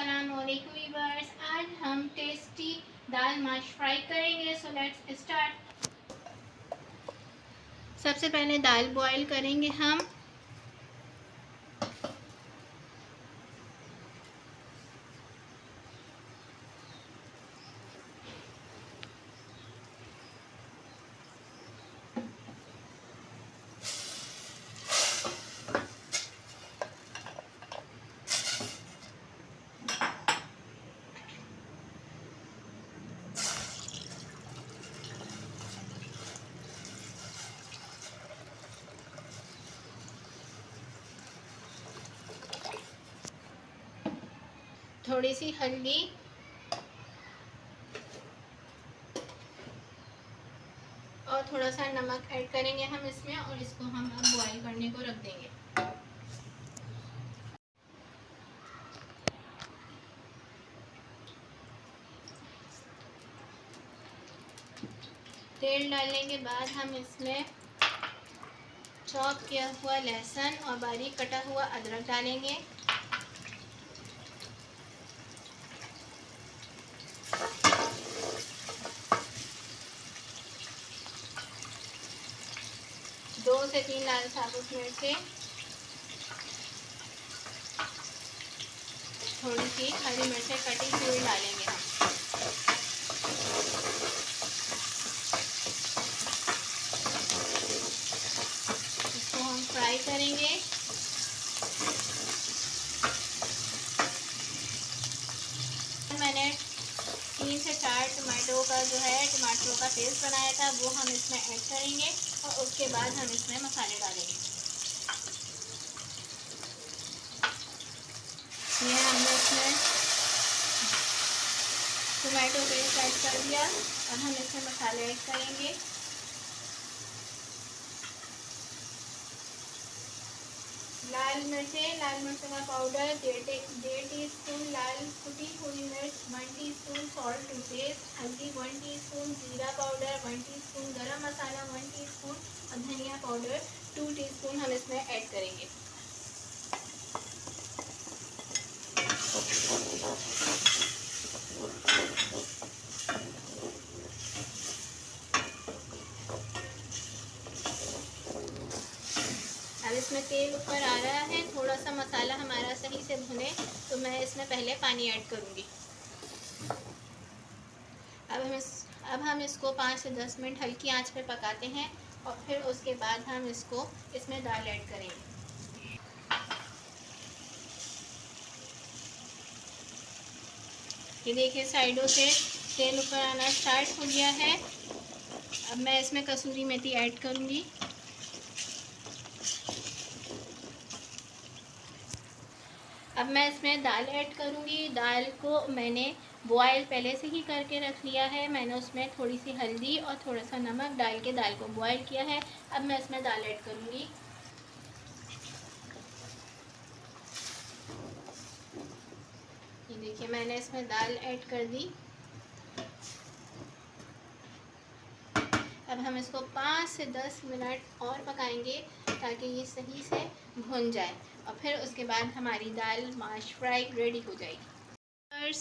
अस्सलाम वालेकुम वीवर्स। आज हम टेस्टी दाल माश फ्राई करेंगे। सो लेट्स स्टार्ट। सबसे पहले दाल बॉईल करेंगे हम। थोड़ी सी हल्दी और थोड़ा सा नमक ऐड करेंगे हम इसमें, और इसको हम अब बॉईल करने को रख देंगे। तेल डालने के बाद हम इसमें चॉप किया हुआ लहसुन और बारीक कटा हुआ अदरक डालेंगे। दो से तीन लाल साबुत मिर्चें, थोड़ी सी हरी मिर्चें कटी हुई डालेंगे हम। इसको हम फ्राई करेंगे। मैंने 3 से 4 टमाटरों का पेस्ट बनाया था, वो हम इसमें ऐड करेंगे और उसके बाद हम इसमें मसाले डालेंगे। ये हमने इसमें टमाटो पेस्ट ऐड कर दिया और हम इसमें मसाले ऐड करेंगे। लाल मिर्चों का पाउडर 1.5 टीस्पून, लाल कुटी हुई मिर्च 1 टीस्पून, सॉल्ट टू टेस्ट, हल्दी 1 टीस्पून, जीरा पाउडर 1 टीस्पून, गरम मसाला 1 टीस्पून और धनिया पाउडर 2 टीस्पून हम इसमें ऐड करेंगे। अब इसमें तेल ऊपर आ रहा है। थोड़ा सा मसाला हमारा सही से भुने तो मैं इसमें पहले पानी ऐड करूँगी। अब हम इसको 5 से 10 मिनट हल्की आंच पे पकाते हैं और फिर उसके बाद हम इसमें दाल ऐड करेंगे। ये देखिए साइडों से तेल ऊपर आना स्टार्ट हो गया है। अब मैं इसमें कसूरी मेथी ऐड करूँगी। अब मैं इसमें दाल ऐड करूँगी। दाल को मैंने बॉयल पहले से ही करके रख लिया है। मैंने उसमें थोड़ी सी हल्दी और थोड़ा सा नमक डाल के दाल को बॉयल किया है। अब मैं इसमें दाल ऐड करूँगी। ये देखिए मैंने इसमें दाल ऐड कर दी। अब हम इसको 5 से 10 मिनट और पकाएंगे ताकि ये सही से भुन जाए और फिर उसके बाद हमारी दाल माश फ्राई रेडी हो जाएगी।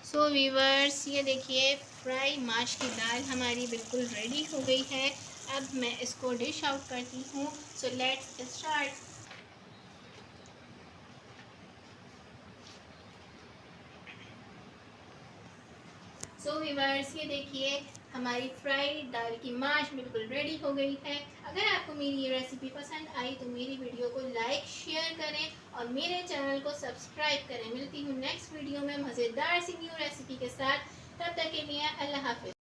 सो वीवर्स, ये देखिए फ्राई माश की दाल हमारी बिल्कुल रेडी हो गई है। अब मैं इसको डिश आउट करती हूँ। So let's start. So viewers, ये देखिए हमारी फ्राई दाल की माश बिल्कुल रेडी हो गई है। अगर आपको मेरी ये रेसिपी पसंद आई तो मेरी वीडियो को लाइक शेयर करें और मेरे चैनल को सब्सक्राइब करें। मिलती हूँ नेक्स्ट वीडियो में मज़ेदार सी न्यू रेसिपी के साथ। तब तक के लिए अल्लाह हाफिज़।